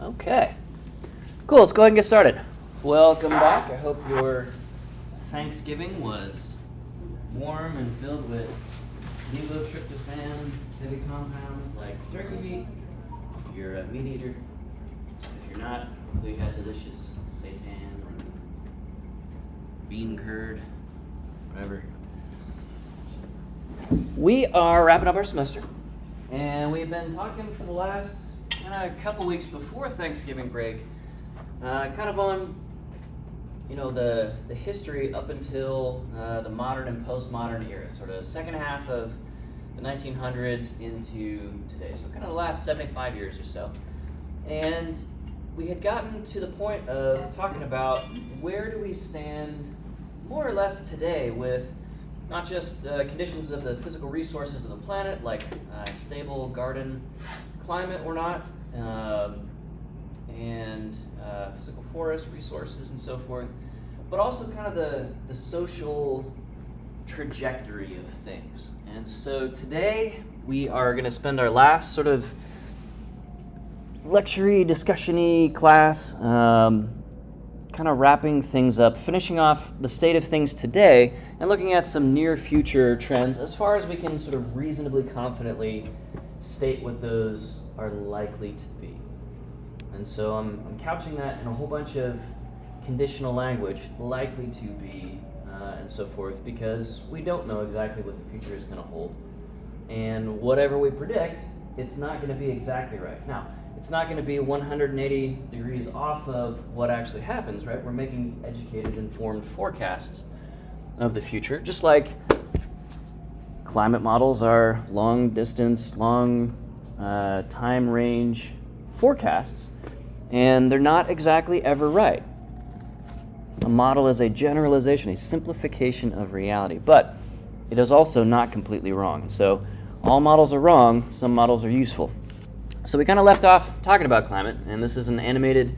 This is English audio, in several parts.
Okay. Cool, let's go ahead and get started. Welcome back. I hope your Thanksgiving was warm and filled with levotryptophan, heavy compounds like turkey meat. If you're a meat eater, if you're not, hopefully you had delicious seitan or bean curd, whatever. We are wrapping up our semester, and we've been talking for the last couple weeks before Thanksgiving break, kind of on, the history up until the modern and postmodern era, sort of second half of the 1900s into today, so kind of the last 75 years or so. And we had gotten to the point of talking about where do we stand more or less today with not just conditions of the physical resources of the planet, like stable garden climate or not, and physical forest resources and so forth, but also kind of the social trajectory of things. And so today we are going to spend our last sort of lecture-y, discussion-y class kind of wrapping things up, finishing off the state of things today, and looking at some near future trends as far as we can sort of reasonably confidently state what those are likely to be. And so I'm couching that in a whole bunch of conditional language, likely to be, and so forth, because we don't know exactly what the future is going to hold. And whatever we predict, it's not going to be exactly right. Now, it's not going to be 180 degrees off of what actually happens, right? We're making educated, informed forecasts of the future, just like climate models are long distance, long time range forecasts, and they're not exactly ever right. A model is a generalization, a simplification of reality, but it is also not completely wrong. So all models are wrong, some models are useful. So we kind of left off talking about climate, and this is an animated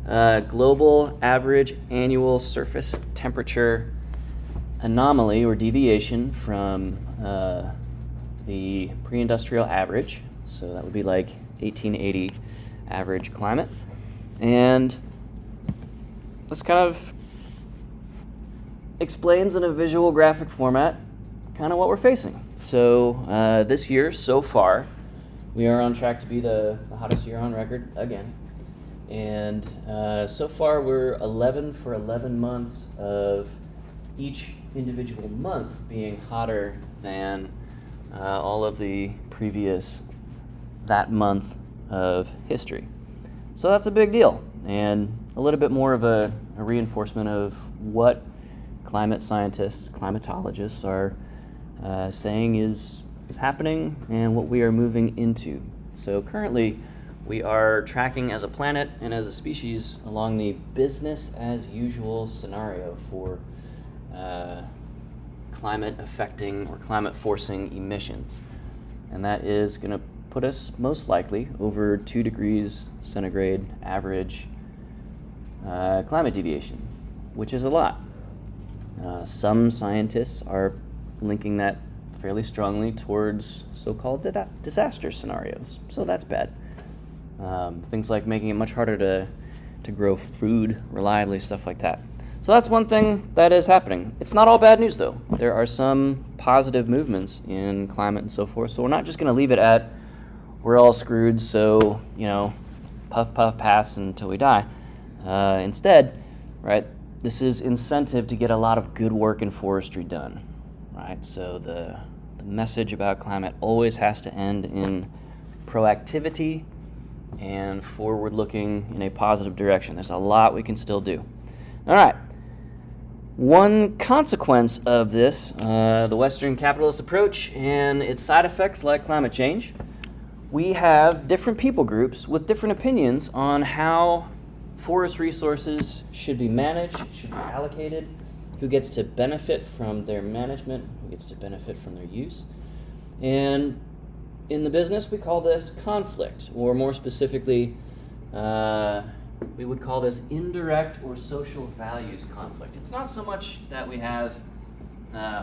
global average annual surface temperature anomaly or deviation from the pre-industrial average. So that would be like 1880 average climate. And this kind of explains in a visual graphic format kind of what we're facing. So this year, so far, we are on track to be the hottest year on record again. And so far we're 11 for 11 months of each individual month being hotter than all of the previous that month of history. So that's a big deal, and a little bit more of a reinforcement of what climate scientists, climatologists are saying is happening and what we are moving into. So currently we are tracking as a planet and as a species along the business as usual scenario for climate affecting or climate forcing emissions. And that is going to put us most likely over 2 degrees centigrade average climate deviation, which is a lot. Some scientists are linking that fairly strongly towards so-called disaster scenarios. So that's bad. Things like making it much harder to grow food reliably, stuff like that. So that's one thing that is happening. It's not all bad news, though. There are some positive movements in climate and so forth. So we're not just going to leave it at we're all screwed, so, puff, puff, pass until we die. Instead, right, this is incentive to get a lot of good work in forestry done. Right, so the message about climate always has to end in proactivity and forward-looking in a positive direction. There's a lot we can still do. All right. One consequence of this, the Western capitalist approach and its side effects like climate change, we have different people groups with different opinions on how forest resources should be managed, should be allocated, who gets to benefit from their management, who gets to benefit from their use. And in the business, we call this conflict, or more specifically, we would call this indirect or social values conflict. It's not so much that we have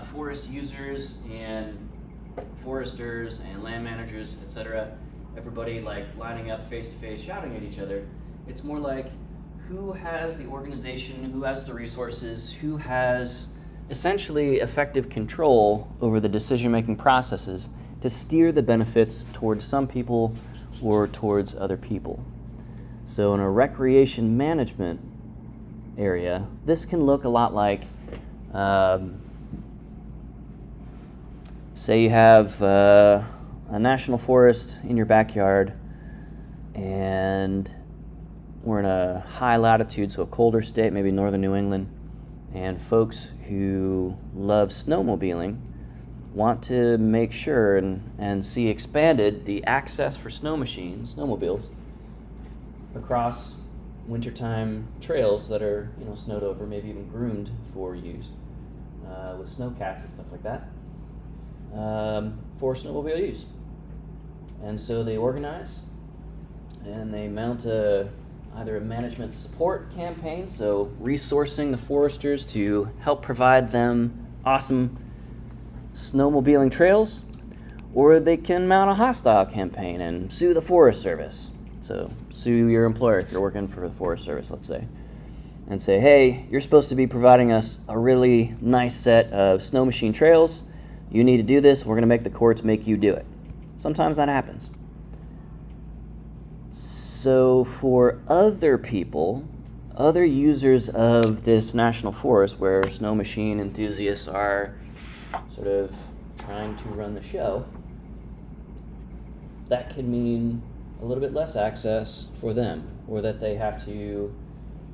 forest users and foresters and land managers, etc., everybody like lining up face to face shouting at each other. It's more like who has the organization, who has the resources, who has essentially effective control over the decision-making processes to steer the benefits towards some people or towards other people. So in a recreation management area, this can look a lot like, say you have a national forest in your backyard, and we're in a high latitude, so a colder state, maybe northern New England, and folks who love snowmobiling want to make sure and see expanded the access for snowmobiles, across wintertime trails that are snowed over, maybe even groomed for use with snowcats and stuff like that, for snowmobile use. And so they organize and they mount either a management support campaign, so resourcing the foresters to help provide them awesome snowmobiling trails, or they can mount a hostile campaign and sue the Forest Service. So sue your employer if you're working for the Forest Service, let's say, and say, hey, you're supposed to be providing us a really nice set of snow machine trails. You need to do this. We're going to make the courts make you do it. Sometimes that happens. So for other people, other users of this national forest where snow machine enthusiasts are sort of trying to run the show, that could mean a little bit less access for them, or that they have to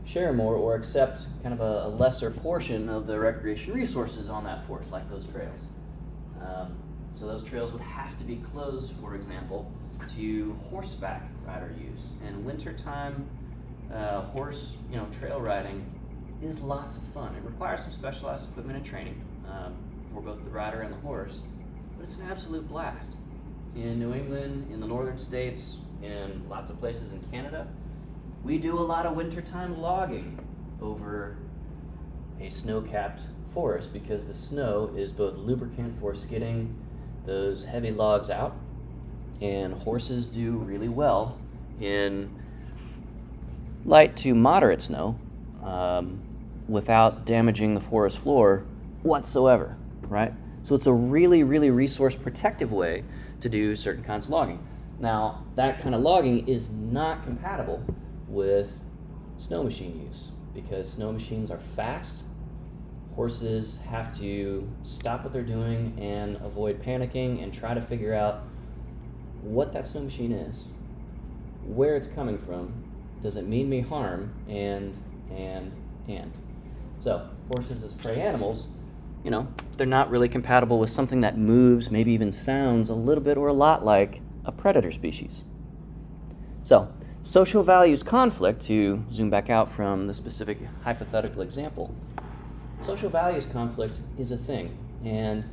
share more or accept kind of a lesser portion of the recreation resources on that forest, like those trails. So those trails would have to be closed, for example, to horseback rider use. And wintertime horse trail riding is lots of fun. It requires some specialized equipment and training for both the rider and the horse, but it's an absolute blast. In New England, in the northern states, in lots of places in Canada, we do a lot of wintertime logging over a snow-capped forest because the snow is both lubricant for skidding those heavy logs out, and horses do really well in light to moderate snow without damaging the forest floor whatsoever, right? So it's a really, really resource protective way to do certain kinds of logging. Now, that kind of logging is not compatible with snow machine use because snow machines are fast. Horses have to stop what they're doing and avoid panicking and try to figure out what that snow machine is, where it's coming from, does it mean me harm, and. So, horses as prey animals, they're not really compatible with something that moves, maybe even sounds a little bit or a lot like a predator species. So, social values conflict, to zoom back out from the specific hypothetical example, social values conflict is a thing, and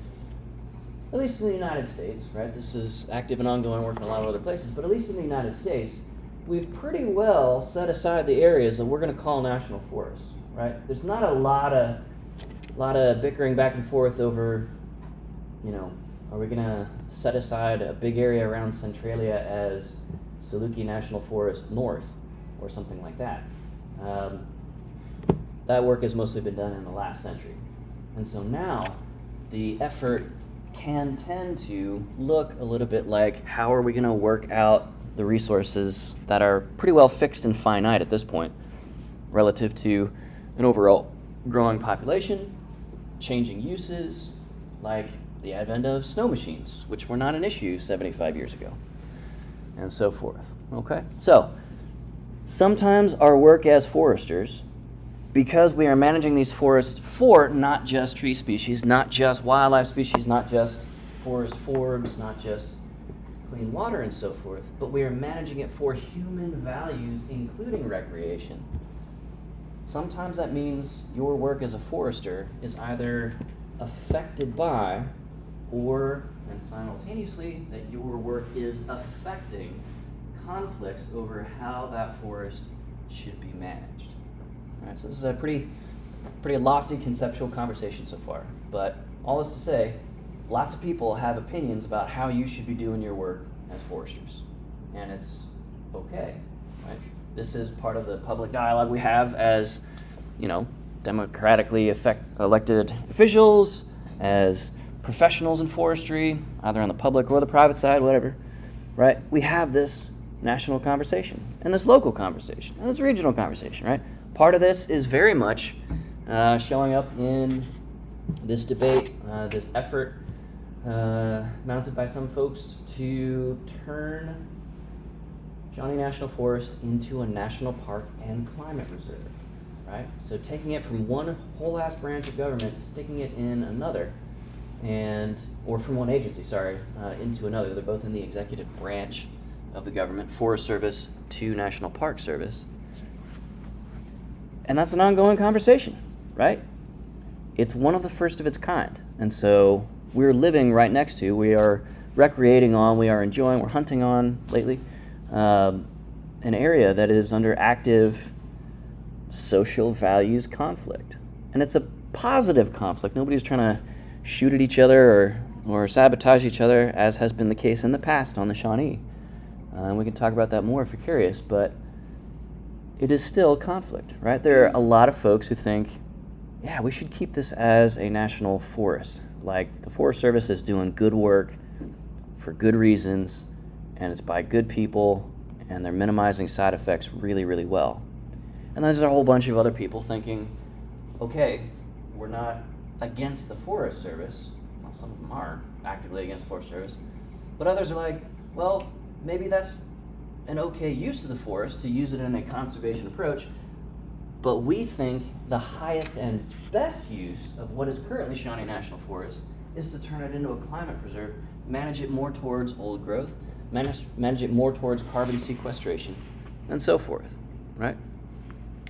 at least in the United States, right, this is active and ongoing work in a lot of other places, but at least in the United States, we've pretty well set aside the areas that we're going to call national forests, right? There's not a lot of bickering back and forth over, are we going to set aside a big area around Centralia as Saluki National Forest North or something like that. That work has mostly been done in the last century. And so now the effort can tend to look a little bit like, how are we going to work out the resources that are pretty well fixed and finite at this point relative to an overall growing population, changing uses, like the advent of snow machines, which were not an issue 75 years ago, and so forth. Okay, so sometimes our work as foresters, because we are managing these forests for not just tree species, not just wildlife species, not just forest forbs, not just clean water and so forth, but we are managing it for human values, including recreation. Sometimes that means your work as a forester is either affected by or, and simultaneously, that your work is affecting conflicts over how that forest should be managed. All right, so this is a pretty lofty conceptual conversation so far, but all this to say, lots of people have opinions about how you should be doing your work as foresters, and it's okay, right? This is part of the public dialogue we have as, democratically elected officials, as professionals in forestry, either on the public or the private side, whatever, right? We have this national conversation and this local conversation and this regional conversation, right? Part of this is very much showing up in this debate, this effort mounted by some folks to turn Shawnee National Forest into a national park and climate reserve, right? So taking it from one whole ass branch of government, sticking it in another, or from one agency, into another. They're both in the executive branch of the government, Forest Service to National Park Service. And that's an ongoing conversation, right? It's one of the first of its kind. And so we're living right next to, we are recreating on, we are enjoying, we're hunting on lately, an area that is under active social values conflict. And it's a positive conflict. Nobody's trying to shoot at each other or sabotage each other, as has been the case in the past on the Shawnee. And we can talk about that more if you're curious, but it is still conflict, right? There are a lot of folks who think, yeah, we should keep this as a national forest. Like, the Forest Service is doing good work for good reasons, and it's by good people, and they're minimizing side effects really, really well. And there's a whole bunch of other people thinking, okay, we're not against the Forest Service. Well, some of them are actively against the Forest Service. But others are like, well, maybe that's an okay use of the forest, to use it in a conservation approach, but we think the highest and best use of what is currently Shawnee National Forest is to turn it into a climate preserve, manage it more towards old growth, manage it more towards carbon sequestration, and so forth, right?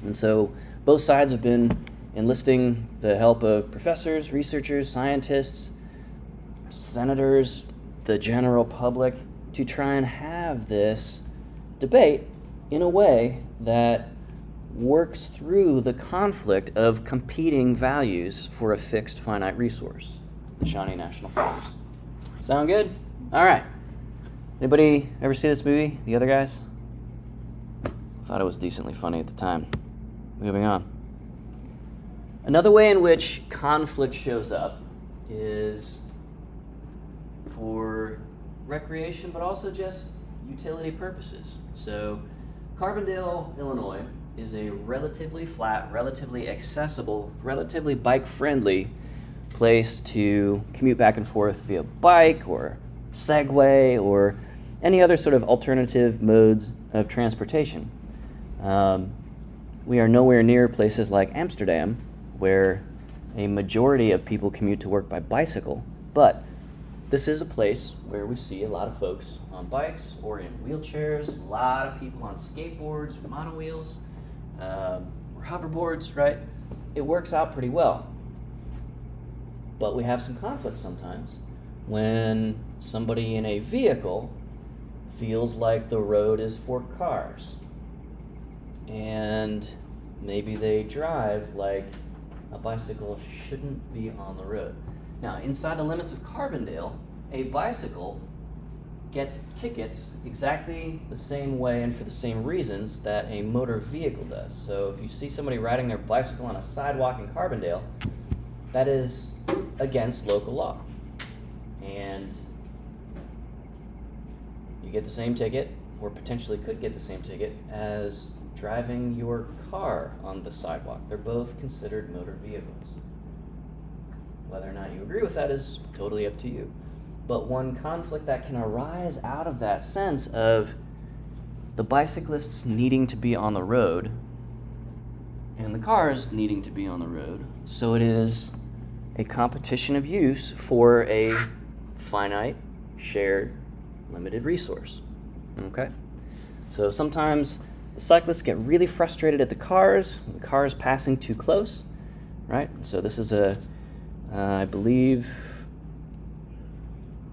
And so both sides have been enlisting the help of professors, researchers, scientists, senators, the general public, to try and have this debate in a way that works through the conflict of competing values for a fixed finite resource, the Shawnee National Forest. Sound good? All right. Anybody ever see this movie, The Other Guys? Thought it was decently funny at the time. Moving on. Another way in which conflict shows up is for recreation, but also just utility purposes. So Carbondale, Illinois is a relatively flat, relatively accessible, relatively bike-friendly place to commute back and forth via bike or Segway or any other sort of alternative modes of transportation. We are nowhere near places like Amsterdam, where a majority of people commute to work by bicycle, but this is a place where we see a lot of folks on bikes or in wheelchairs, a lot of people on skateboards or monowheels, or hoverboards, right? It works out pretty well. But we have some conflict sometimes when somebody in a vehicle feels like the road is for cars. And maybe they drive like a bicycle shouldn't be on the road. Now, inside the limits of Carbondale, a bicycle gets tickets exactly the same way and for the same reasons that a motor vehicle does. So if you see somebody riding their bicycle on a sidewalk in Carbondale, that is against local law. And you get the same ticket, or potentially could get the same ticket, as driving your car on the sidewalk. They're both considered motor vehicles. Whether or not you agree with that is totally up to you. But one conflict that can arise out of that sense of the bicyclists needing to be on the road and the cars needing to be on the road, so it is a competition of use for a finite, shared, limited resource. Okay? So sometimes the cyclists get really frustrated at the cars passing too close, right? So this is I believe,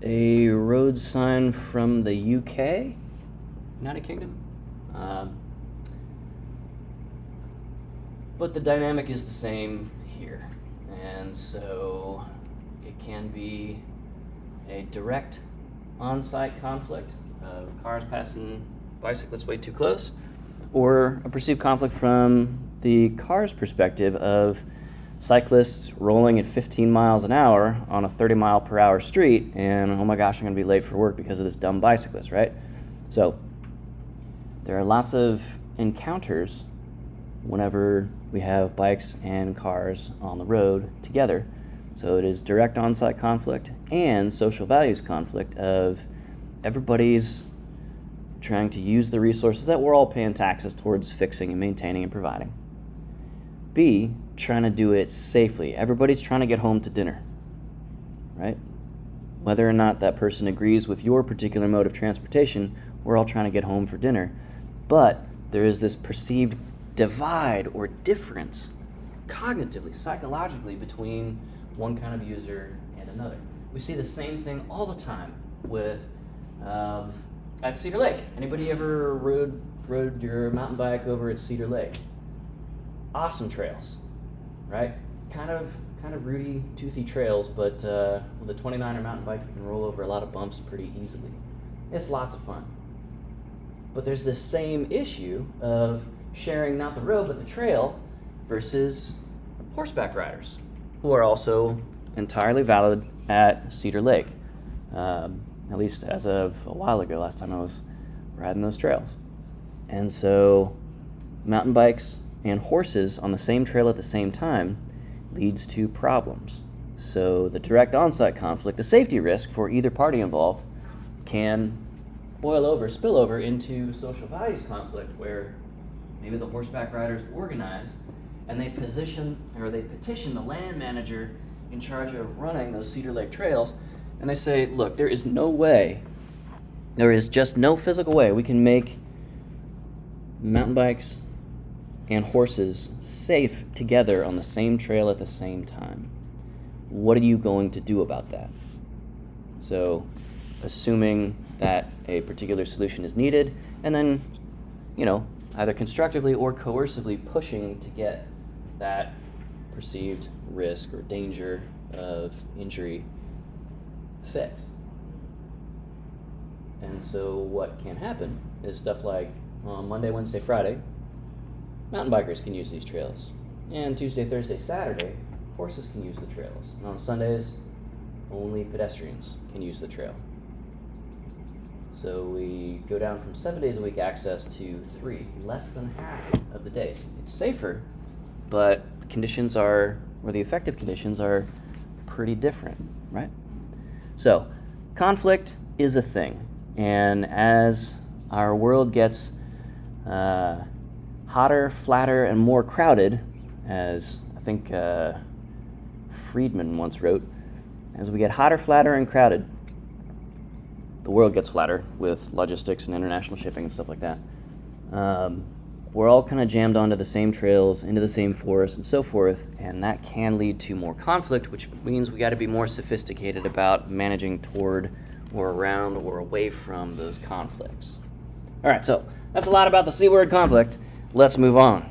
a road sign from the UK, United Kingdom. But the dynamic is the same here. And so it can be a direct on-site conflict of cars passing bicyclists way too close, or a perceived conflict from the car's perspective of cyclists rolling at 15 miles an hour on a 30 mile per hour street, and oh my gosh, I'm going to be late for work because of this dumb bicyclist, right? So there are lots of encounters whenever we have bikes and cars on the road together. So it is direct on-site conflict and social values conflict of everybody's trying to use the resources that we're all paying taxes towards fixing and maintaining and providing. B, trying to do it safely. Everybody's trying to get home to dinner, right? Whether or not that person agrees with your particular mode of transportation, we're all trying to get home for dinner. But there is this perceived divide or difference cognitively, psychologically, between one kind of user and another. We see the same thing all the time with at Cedar Lake. Anybody ever rode your mountain bike over at Cedar Lake? Awesome trails, right? Kind of rooty, toothy trails, but with a 29er mountain bike, you can roll over a lot of bumps pretty easily. It's lots of fun. But there's this same issue of sharing not the road but the trail versus horseback riders, who are also entirely valid at Cedar Lake, at least as of a while ago, last time I was riding those trails. And so mountain bikes and horses on the same trail at the same time leads to problems. So the direct on-site conflict, the safety risk for either party involved, can spill over into social values conflict, where maybe the horseback riders organize and they petition the land manager in charge of running those Cedar Lake trails, and they say, look, there is just no physical way we can make mountain bikes and horses safe together on the same trail at the same time. What are you going to do about that? So, assuming that a particular solution is needed, and then, either constructively or coercively pushing to get that perceived risk or danger of injury fixed. And so what can happen is stuff like on Monday, Wednesday, Friday, mountain bikers can use these trails. And Tuesday, Thursday, Saturday, horses can use the trails. And on Sundays, only pedestrians can use the trail. So we go down from 7 days a week access to 3, less than half of the days. It's safer, but the effective conditions are pretty different, right? So conflict is a thing. And as our world gets hotter, flatter, and more crowded, as I think Friedman once wrote, as we get hotter, flatter, and crowded, the world gets flatter with logistics and international shipping and stuff like that. We're all kind of jammed onto the same trails, into the same forest, and so forth, and that can lead to more conflict, which means we got to be more sophisticated about managing toward or around or away from those conflicts. All right, so that's a lot about the C-word conflict. Let's move on.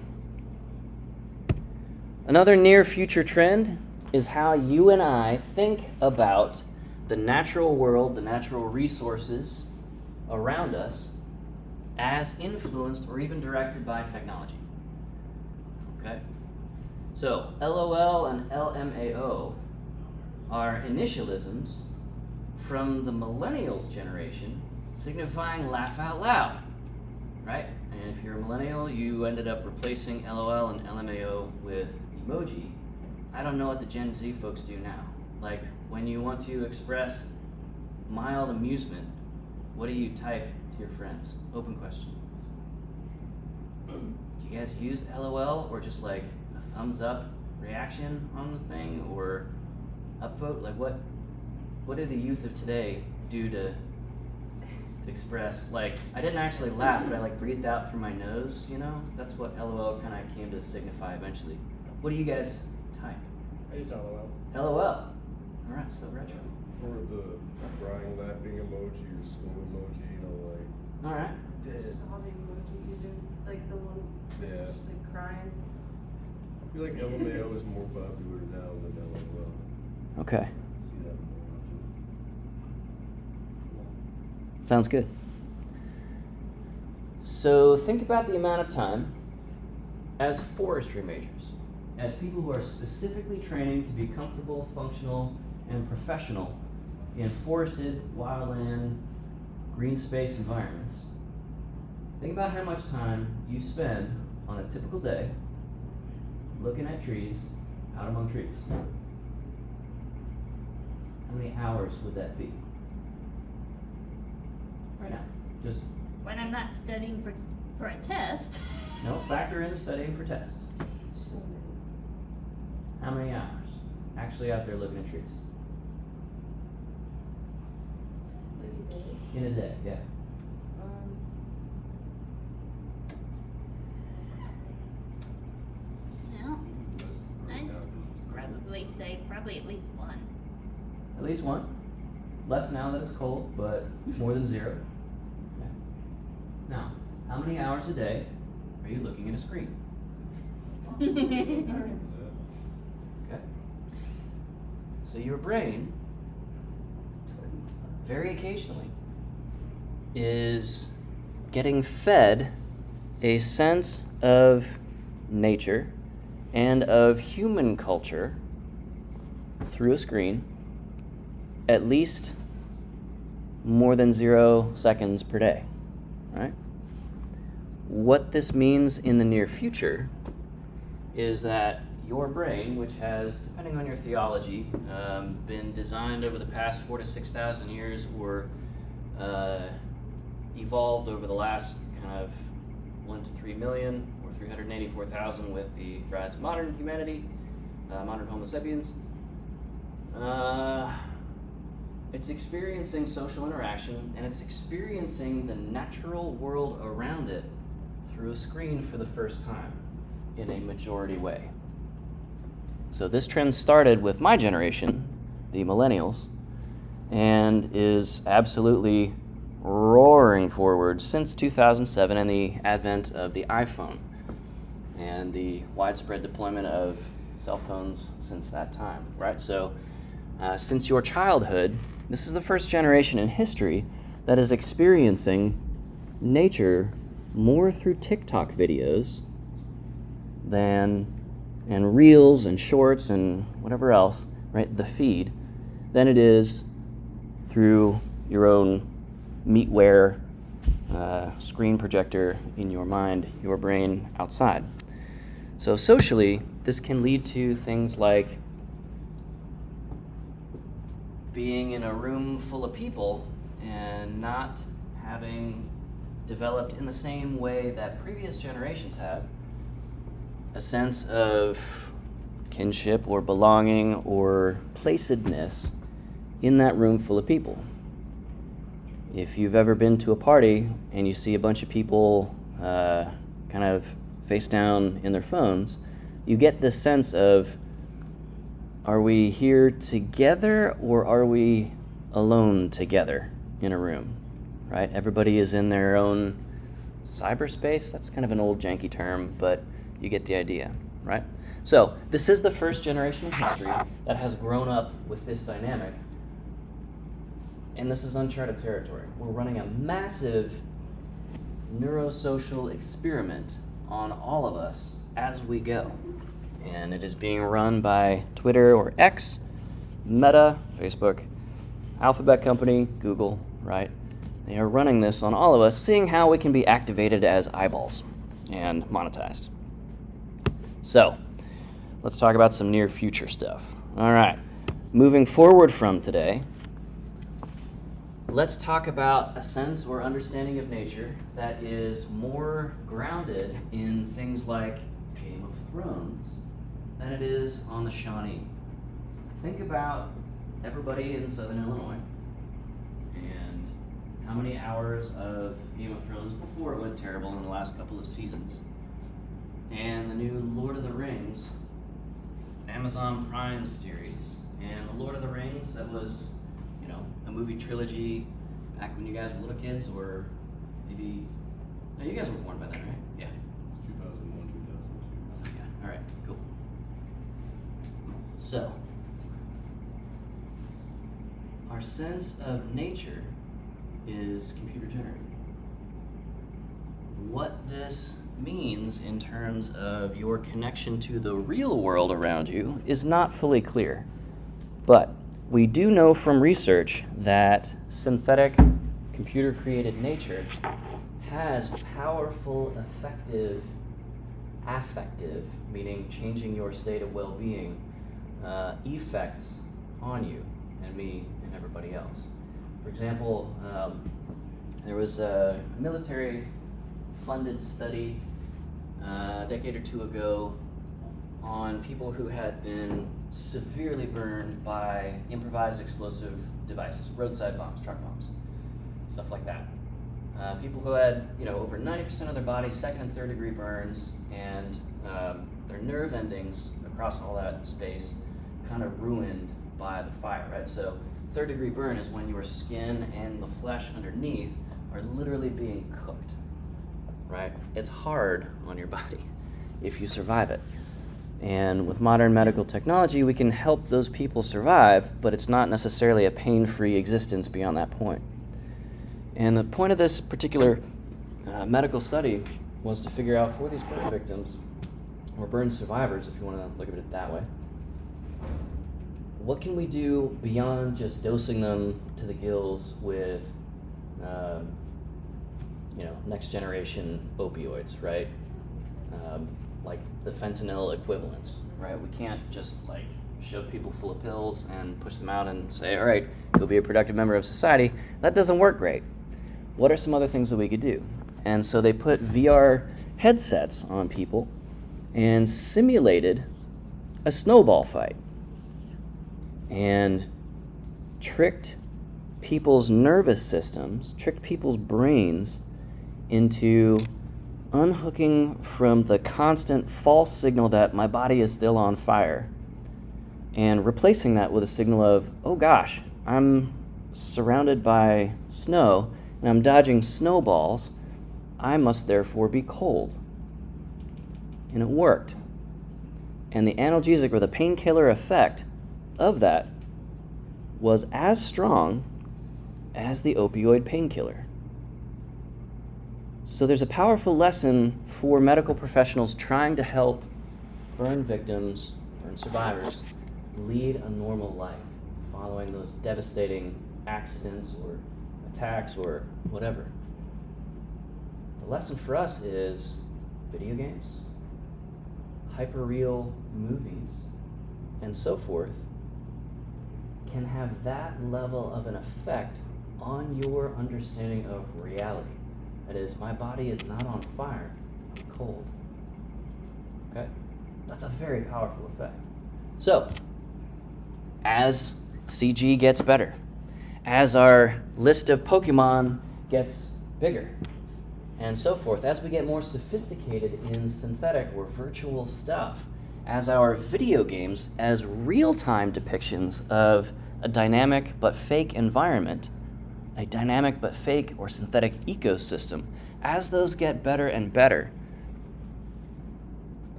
Another near future trend is how you and I think about the natural world, the natural resources around us, as influenced or even directed by technology. Okay? So, LOL and LMAO are initialisms from the millennials generation, signifying laugh out loud, right? And if you're a millennial, you ended up replacing LOL and LMAO with emoji. I don't know what the Gen Z folks do now. Like, when you want to express mild amusement, what do you type to your friends? Open question. Do you guys use LOL or just like a thumbs up reaction on the thing or upvote? Like, what do the youth of today do to express, like, I didn't actually laugh, but I like breathed out through my nose, That's what LOL kind of came to signify eventually. What do you guys type? I use LOL. LOL. All right, so retro. Or the crying, laughing emoji or school emoji, like. All right. Sobbing emoji, you do, like the one just like crying. I feel like LMAO is more popular now than LOL. Okay. See that more Sounds good. So think about the amount of time as forestry majors, as people who are specifically training to be comfortable, functional, and professional in forested, wildland, green space environments. Think about how much time you spend on a typical day looking at trees, out among trees. How many hours would that be? Right now, just When I'm not studying for a test. no, factor in studying for tests. So many. How many hours actually out there looking at trees? Like a day. In a day, yeah. No, Less right I'd now 'cause it's probably say probably at least one. At least one. Less now that it's cold, but more than zero. Okay. Now, how many hours a day are you looking at a screen? Yeah. Okay. So your brain, very occasionally, is getting fed a sense of nature and of human culture through a screen at least more than 0 seconds per day, right? What this means in the near future is that your brain, which has, depending on your theology, been designed over the past 4,000 to 6,000 years, or evolved over the last kind of 1 to 3 million, or 384,000 with the rise of modern humanity, modern Homo sapiens. It's experiencing social interaction, and it's experiencing the natural world around it through a screen for the first time in a majority way. So this trend started with my generation, the millennials, and is absolutely roaring forward since 2007 and the advent of the iPhone and the widespread deployment of cell phones since that time, right? So since your childhood, this is the first generation in history that is experiencing nature more through TikTok videos and reels and shorts and whatever else, right? The feed, than it is through your own meatware screen projector in your mind, your brain outside. So socially, this can lead to things like being in a room full of people and not having developed in the same way that previous generations have a sense of kinship or belonging or placedness in that room full of people. If you've ever been to a party and you see a bunch of people kind of face down in their phones, you get this sense of, are we here together or are we alone together in a room, right? Everybody is in their own cyberspace. That's kind of an old janky term, but you get the idea, right? So this is the first generation of history that has grown up with this dynamic, and this is uncharted territory. We're running a massive neurosocial experiment on all of us as we go. And it is being run by Twitter or X, Meta, Facebook, Alphabet Company, Google, right? They are running this on all of us, seeing how we can be activated as eyeballs and monetized. So, let's talk about some near future stuff. All right, moving forward from today, let's talk about a sense or understanding of nature that is more grounded in things like Game of Thrones than it is on the Shawnee. Think about everybody in Southern Illinois and how many hours of Game of Thrones before it went terrible in the last couple of seasons. And the new Lord of the Rings, Amazon Prime series. And the Lord of the Rings, that was, a movie trilogy back when you guys were little kids, or maybe, no, you guys were born by then, right? Yeah. It's 2001, 2002. Yeah, all right, cool. So, our sense of nature is computer generated. what this means in terms of your connection to the real world around you is not fully clear. But we do know from research that synthetic computer-created nature has powerful, effective, affective, meaning changing your state of well-being, effects on you and me and everybody else. For example, there was a military-funded study a decade or two ago on people who had been severely burned by improvised explosive devices, roadside bombs, truck bombs, stuff like that. People who had, over 90% of their body second and third degree burns, and their nerve endings across all that space kind of ruined by the fire, right? So third degree burn is when your skin and the flesh underneath are literally being cooked, right? It's hard on your body if you survive it. And with modern medical technology, we can help those people survive, but it's not necessarily a pain-free existence beyond that point. And the point of this particular medical study was to figure out for these burn victims, or burn survivors, if you want to look at it that way, what can we do beyond just dosing them to the gills with, next generation opioids, right? Like the fentanyl equivalents, right? We can't just shove people full of pills and push them out and say, all right, you'll be a productive member of society. That doesn't work great. What are some other things that we could do? And so they put VR headsets on people and simulated a snowball fight and tricked people's nervous systems, tricked people's brains into unhooking from the constant false signal that my body is still on fire and replacing that with a signal of, oh gosh, I'm surrounded by snow and I'm dodging snowballs, I must therefore be cold. And it worked. And the analgesic or the painkiller effect of that was as strong as the opioid painkiller. So there's a powerful lesson for medical professionals trying to help burn victims, burn survivors, lead a normal life following those devastating accidents or attacks or whatever. The lesson for us is video games, hyper-real movies, and so forth can have that level of an effect on your understanding of reality. That is, my body is not on fire, I'm cold. Okay? That's a very powerful effect. So, as CG gets better, as our list of Pokemon gets bigger, and so forth, as we get more sophisticated in synthetic or virtual stuff, as our video games, as real-time depictions of a dynamic but fake environment, a dynamic but fake or synthetic ecosystem, as those get better and better,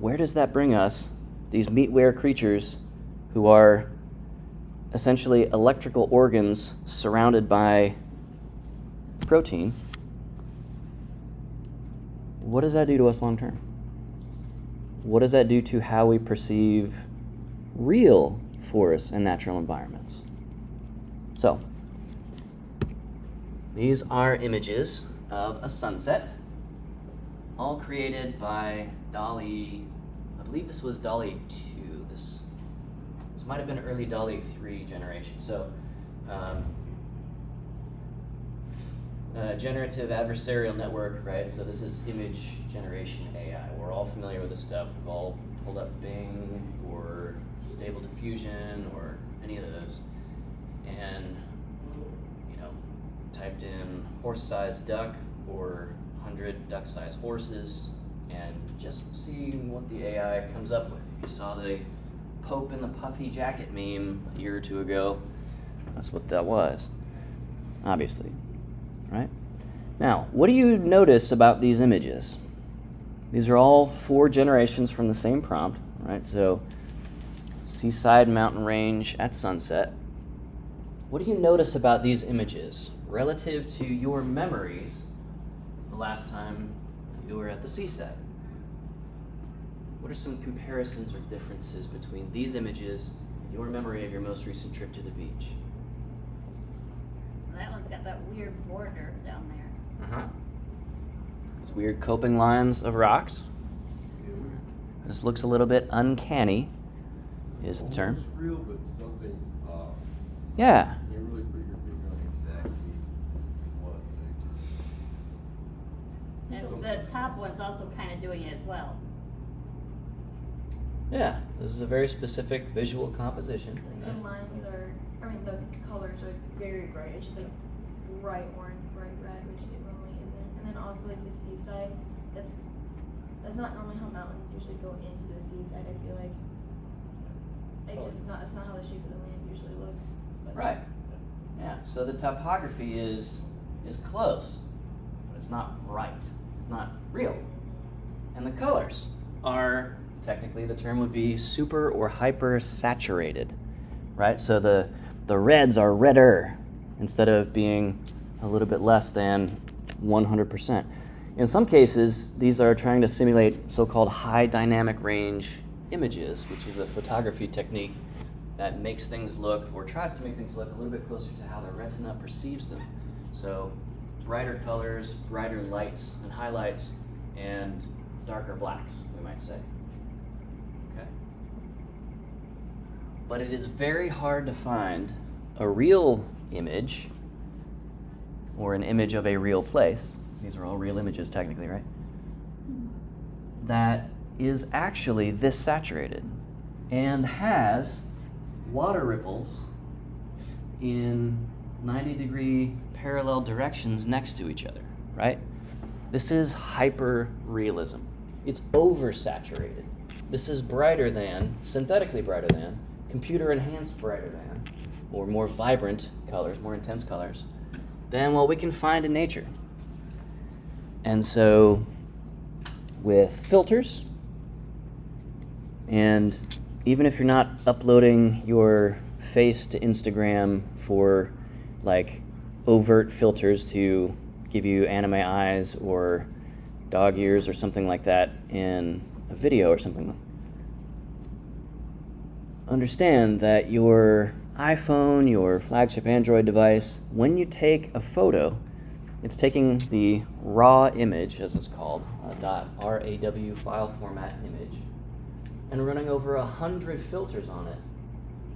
where does that bring us, these meatware creatures who are essentially electrical organs surrounded by protein? What does that do to us long term? What does that do to how we perceive real forests and natural environments? So, these are images of a sunset, all created by DALL-E. I believe this was DALL-E 2. This might have been early DALL-E 3 generation. So, generative adversarial network, right? So this is image generation AI. We're all familiar with this stuff. We've all pulled up Bing or Stable Diffusion or any of those, and typed in horse-sized duck or 100 duck-sized horses, and just seeing what the AI comes up with. If you saw the Pope in the puffy jacket meme a year or two ago, that's what that was, obviously, right? Now, what do you notice about these images? These are all 4 generations from the same prompt, right? So, seaside mountain range at sunset. What do you notice about these images relative to your memories last time you were at the seaside? What are some comparisons or differences between these images and your memory of your most recent trip to the beach? That one's got that weird border down there. Uh-huh. Those weird coping lines of rocks. This looks a little bit uncanny, is the term. It's real, but something's off. Yeah. You really put your finger on exactly what they just. And the top one's also kind of doing it as well. Yeah, this is a very specific visual composition. Like the lines are, the colors are very bright. It's just like bright orange, bright red, which it normally isn't. And then also like the seaside, that's not normally how mountains usually go into the seaside. I feel like it's not how the shape of the land usually looks. But Right. Yeah, so the topography is close, but it's not right, not real. And the colors are, technically the term would be super or hyper saturated, right? So the reds are redder instead of being a little bit less than 100%. In some cases, these are trying to simulate so-called high dynamic range images, which is a photography technique that makes things look, or tries to make things look a little bit closer to how the retina perceives them. So brighter colors, brighter lights and highlights, and darker blacks, we might say. Okay. But it is very hard to find a real image or an image of a real place. These are all real images technically, right? That is actually this saturated and has water ripples in 90-degree parallel directions next to each other, right? This is hyper-realism. It's oversaturated. This is brighter than, synthetically brighter than, computer-enhanced brighter than, or more vibrant colors, more intense colors, than what we can find in nature. And so, with filters, and even if you're not uploading your face to Instagram for like overt filters to give you anime eyes or dog ears or something like that in a video or something, understand that your iPhone, your flagship Android device, when you take a photo, it's taking the raw image, as it's called, a .raw file format image, and running over 100 filters on it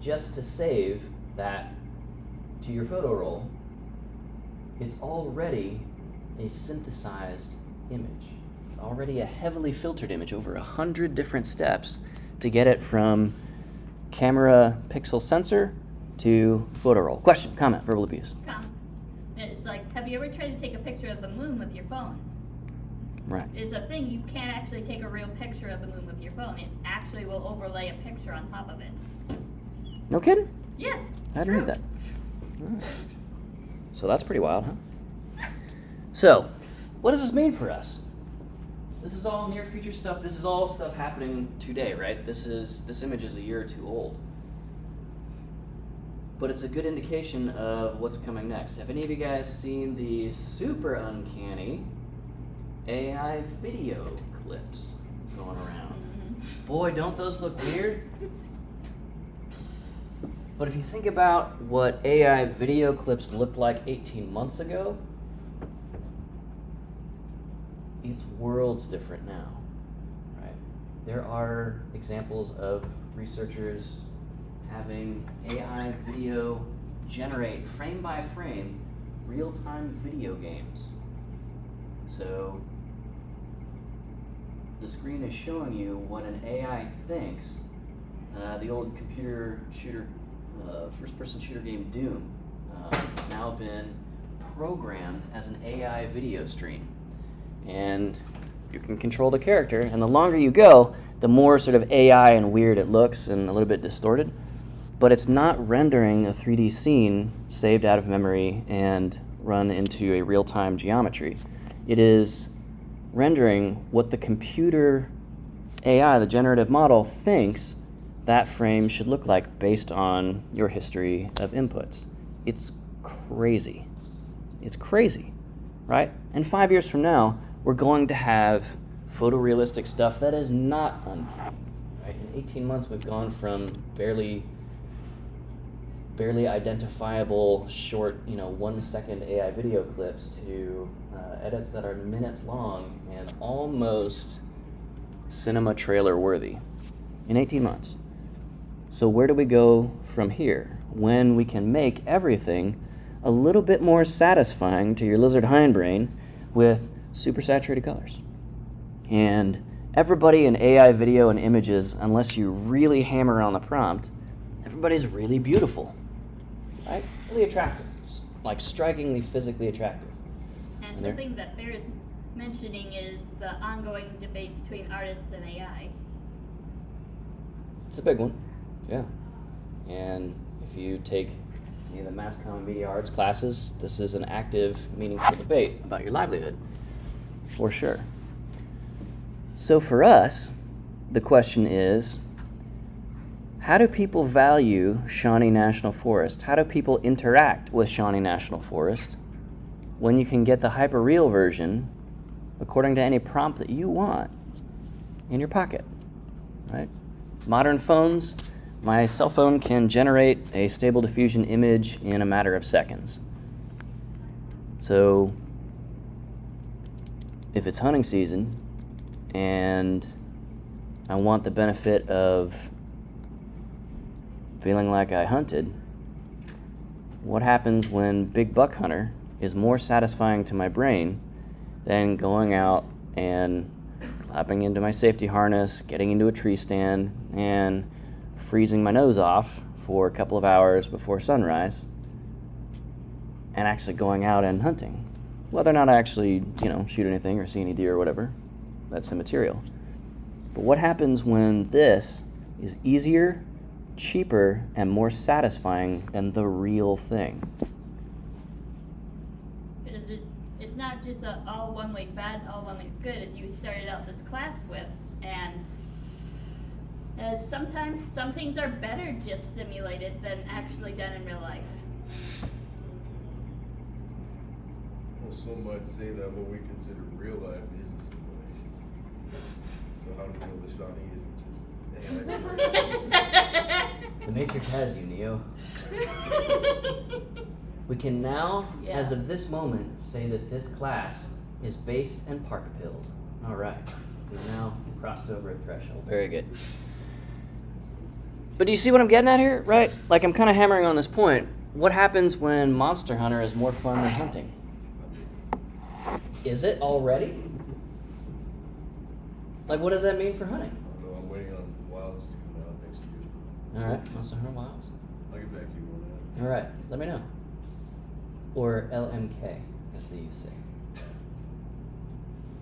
just to save that to your photo roll. It's already a synthesized image. It's already a heavily filtered image, over 100 different steps to get it from camera pixel sensor to photo roll. Question, comment, verbal abuse. It's like, have you ever tried to take a picture of the moon with your phone? Right. It's a thing, you can't actually take a real picture of the moon with your phone. It actually will overlay a picture on top of it. No kidding? Yes. I hadn't heard that. All right. So that's pretty wild, huh? So, what does this mean for us? This is all near future stuff. This is all stuff happening today, right? This image is a year or two old. But it's a good indication of what's coming next. Have any of you guys seen the super uncanny AI video clips going around? Mm-hmm. Boy, don't those look weird? But if you think about what AI video clips looked like 18 months ago, it's worlds different now, right? There are examples of researchers having AI video generate frame by frame real-time video games. So the screen is showing you what an AI thinks. The old computer shooter, first-person shooter game Doom has now been programmed as an AI video stream. And you can control the character, and the longer you go, the more sort of AI and weird it looks and a little bit distorted. But it's not rendering a 3D scene saved out of memory and run into a real-time geometry. It is rendering what the computer AI, the generative model, thinks that frame should look like based on your history of inputs. It's crazy. It's crazy. right? And 5 years from now, we're going to have photorealistic stuff that is not uncanny, right? In 18 months, we've gone from barely identifiable short, 1 second AI video clips to edits that are minutes long and almost cinema trailer worthy in 18 months. So where do we go from here when we can make everything a little bit more satisfying to your lizard hindbrain with super saturated colors? And everybody in AI video and images, unless you really hammer on the prompt, everybody's really beautiful, right? Really attractive, like strikingly physically attractive. And And there- something that bears mentioning is the ongoing debate between artists and AI. It's a big one, yeah. And if you take any of the mass comm and media arts classes, this is an active, meaningful debate about your livelihood, for sure. So for us, the question is, how do people value Shawnee National Forest? How do people interact with Shawnee National Forest when you can get the hyper-real version according to any prompt that you want in your pocket, right? Modern phones, my cell phone can generate a stable diffusion image in a matter of seconds. So if it's hunting season and I want the benefit of feeling like I hunted, what happens when Big Buck Hunter is more satisfying to my brain than going out and clapping into my safety harness, getting into a tree stand, and freezing my nose off for a couple of hours before sunrise, and actually going out and hunting? Whether or not I actually, shoot anything or see any deer or whatever, that's immaterial. But what happens when this is easier, cheaper, and more satisfying than the real thing? Because it's not just a all one way's bad, all one way's good, as you started out this class with. And sometimes some things are better just simulated than actually done in real life. Well, some might say that what we consider real life is a simulation. So how do we know the Shawnee isn't just AI? The Matrix has you, Neo. We can now, as of this moment, say that this class is based and park-pilled. All right, we've now crossed over a threshold. Very good. But do you see what I'm getting at here, right? Like, I'm kind of hammering on this point. What happens when Monster Hunter is more fun than hunting? Is it already? Like, what does that mean for hunting? I don't know, I'm waiting on Wilds to come out next year. All right, Monster Hunter Wilds. I'll get back to you on that. All right, let me know. Or LMK, as they used to say.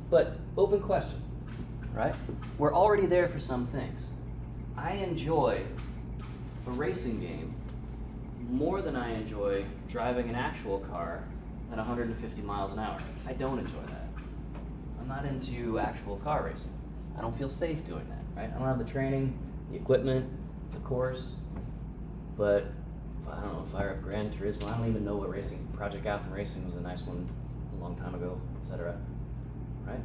But open question, right? We're already there for some things. I enjoy a racing game more than I enjoy driving an actual car at 150 miles an hour. I don't enjoy that. I'm not into actual car racing. I don't feel safe doing that, right? I don't have the training, the equipment, the course, but I don't know, fire up Gran Turismo. I don't even know what racing, Project Gotham Racing was a nice one a long time ago, etc. Right?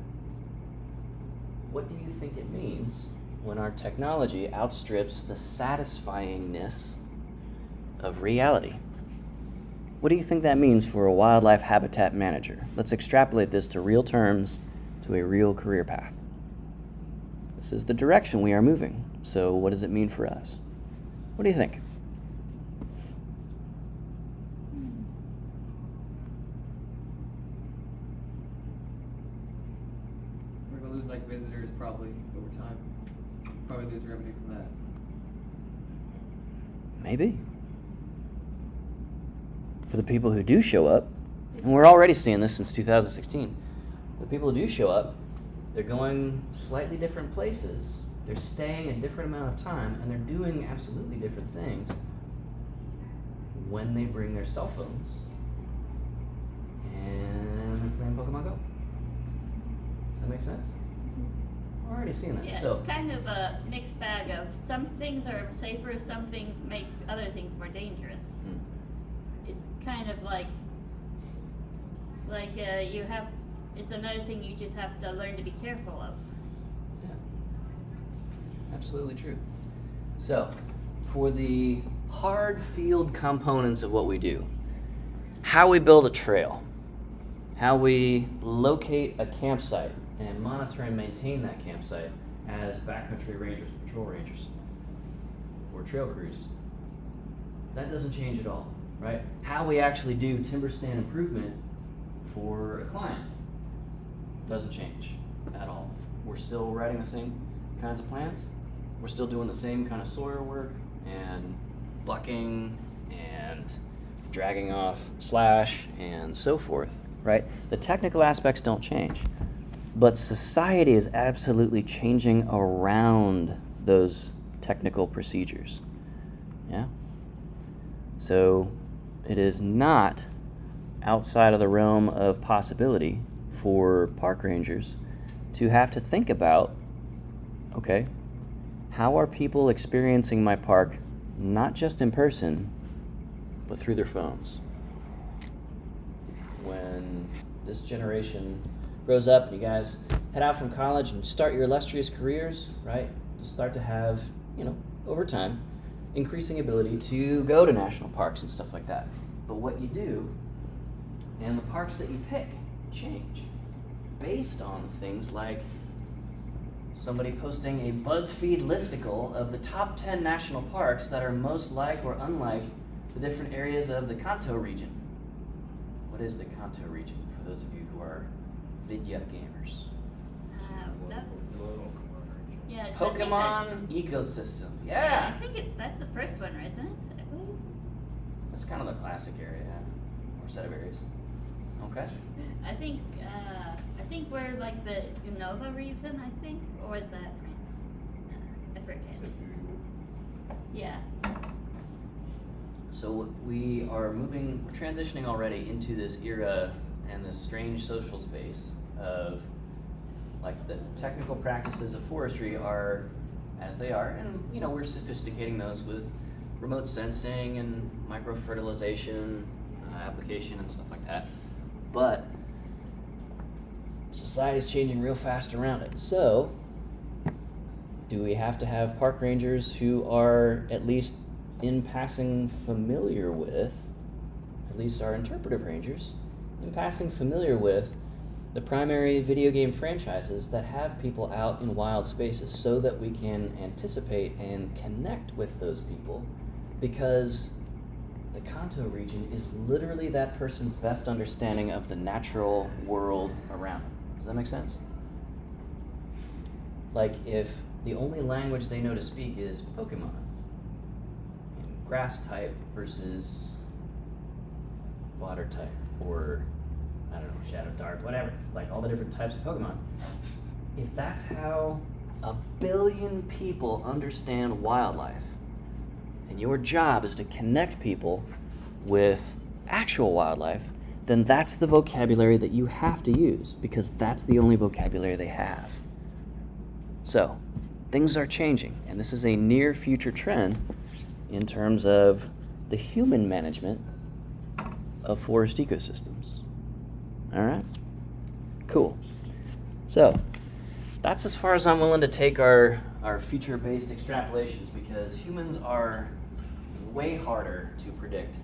What do you think it means when our technology outstrips the satisfyingness of reality? What do you think that means for a wildlife habitat manager? Let's extrapolate this to real terms, to a real career path. This is the direction we are moving. So what does it mean for us? What do you think? We're gonna lose visitors probably over time. Probably lose revenue from that. Maybe. For the people who do show up, and we're already seeing this since 2016, the people who do show up, they're going slightly different places, they're staying a different amount of time, and they're doing absolutely different things when they bring their cell phones and they're playing Pokemon Go. Does that make sense? We're already seeing that. Yeah, So, it's kind of a mixed bag of some things are safer, some things make other things more dangerous. mm, It's kind of like Like, it's another thing you just have to learn to be careful of. Yeah. Absolutely true. So, for the hard field components of what we do, how we build a trail, how we locate a campsite and monitor and maintain that campsite as backcountry rangers, patrol rangers, or trail crews, that doesn't change at all, right? How we actually do timber stand improvement for a client doesn't change at all. We're still writing the same kinds of plans. We're still doing the same kind of soil work and bucking and dragging off slash and so forth, right? The technical aspects don't change, but society is absolutely changing around those technical procedures. Yeah? So it is not outside of the realm of possibility for park rangers to have to think about, okay, how are people experiencing my park, not just in person, but through their phones? When this generation grows up and you guys head out from college and start your illustrious careers, right, you start to have, over time, increasing ability to go to national parks and stuff like that. But what you do and the parks that you pick change based on things like somebody posting a BuzzFeed listicle of the top 10 national parks that are most like or unlike the different areas of the Kanto region. What is the Kanto region for those of you who are video gamers? Yeah, I think Pokemon ecosystem. yeah, Yeah. I think that's the first one, isn't it? I believe. That's kind of the classic area, or set of areas. Okay. I think we're like the Unova region, I think, or is that France? I forget. Yeah. So we are we're transitioning already into this era and this strange social space of, like, the technical practices of forestry are as they are, and we're sophisticating those with remote sensing and microfertilization application and stuff like that. But society's changing real fast around it. So, do we have to have park rangers who are at least in passing familiar with, at least our interpretive rangers, in passing familiar with the primary video game franchises that have people out in wild spaces so that we can anticipate and connect with those people, because the Kanto region is literally that person's best understanding of the natural world around them. Does that make sense? Like, if the only language they know to speak is Pokemon, grass type versus water type, or I don't know, Shadow Dark, whatever, like all the different types of Pokemon. If that's how 1 billion people understand wildlife, and your job is to connect people with actual wildlife, then that's the vocabulary that you have to use, because that's the only vocabulary they have. So, things are changing, and this is a near future trend in terms of the human management of forest ecosystems. All right? Cool. So, that's as far as I'm willing to take our feature-based extrapolations, because humans are way harder to predict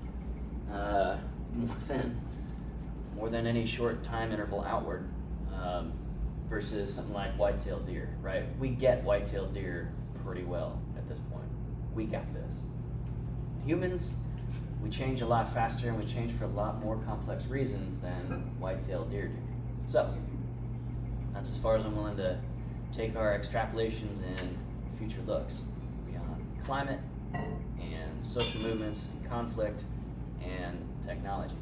more than any short time interval outward versus something like white-tailed deer, right? We get white-tailed deer pretty well at this point. We got this. Humans, we change a lot faster, and we change for a lot more complex reasons than white-tailed deer do. So, that's as far as I'm willing to take our extrapolations and future looks beyond climate and social movements and conflict and technology.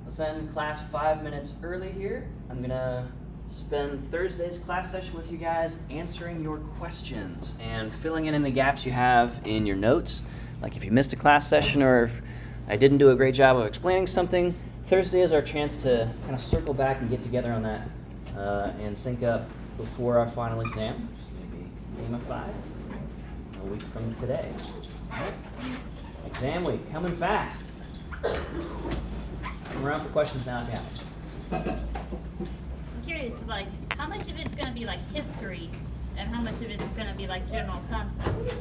Let's end class 5 minutes early here. I'm gonna spend Thursday's class session with you guys answering your questions and filling in the gaps you have in your notes. Like if you missed a class session or if I didn't do a great job of explaining something, Thursday is our chance to kind of circle back and get together on that and sync up before our final exam, which is going to be Game of 5, a week from today. Exam week, coming fast. I'm around for questions now if you have them. I'm curious, like, how much of it's gonna be like history, and how much of it's gonna be like general concepts?